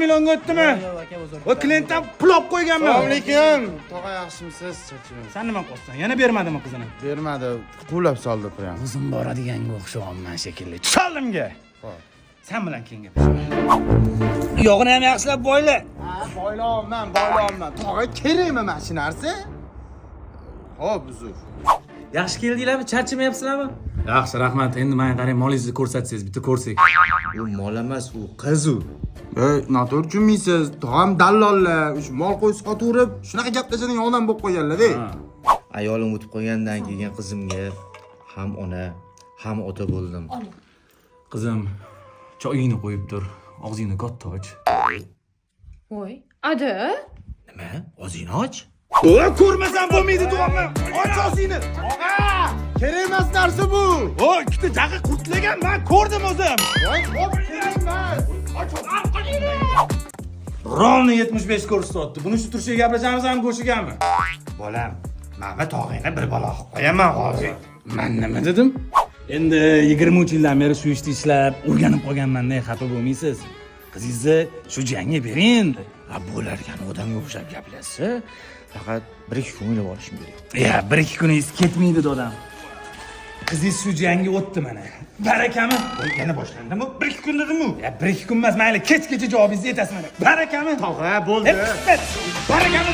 millionga o'tdimi? Yo'q aka, uzr. O klientdan pul olib qo'yganman. Assalomu alaykum. Tog'a yaxshimisiz? Charchaman. Sen nima qilsan? Yana bermadimi qizini? Bermadi. Quvlab soldi prям. O'zim boradiganga o'xshayapman shekilli. Chiqalimga. Sen bilan keyin gaplashaman. Yog'ini ham yaxshilab boyla. Ha, boylayapman. Tog'a kerakmi mashinasi? Xo'p, uzr. Yaxshi keldinglarmi? Charchamayapsizlarmi? Yaxshi, rahmat. Endi menga qarang, molingizni ko'rsatsangiz, bitta ko'rsak. U mol emas, u qiz u. Noto'g'ri tushunmaysiz. Tog'am dallollar, shu mol qo'y sotaverib, shunaqa gaplashadigan odam bo'lib qo'yganlar-da. Ayolim o'tib qo'ygandan keyin qizimga ham ona, ham ota bo'ldim. Qizim, choyingni qo'yib tur. Og'zingni katta och. Voy, ada? Nima? Og'zingni och. Ko'rmasam bo'lmaydi, deyapman. Och og'zingni. Kerak emas narsa bu. Voy, ikkita jaqa qurtlagan, men ko'rdim o'zim. Voy, xo'p, kerak emas. Rovni 75 ko'rsatyapti. Buni shu turishga gaplashamiz ham go'shigami? Bolam, mana tog'ingni bir balo qilib qo'yaman hozir. Men nima dedim? Endi 23 yildan beri shu ishni ishlab, o'rganib qolganman-da, xafa bo'lmaysiz. Qizingizni shu jangga bering endi. Ha, bo'larkan odamga o'xshab gaplashsa, faqat 1-2 kun o'ylab olishim kerak. Ya, 1-2 kuningiz ketmaydi dodam. Qizingiz shu jangga o'tdi mana. Barakami? Yana boshlandimi? 1-2 kun dedim-ku. Ya, 1-2 kun emas, mayli, kechgacha javobingizni aytasiz mana. Barakami? Tog'a, bo'ldi. Barakami?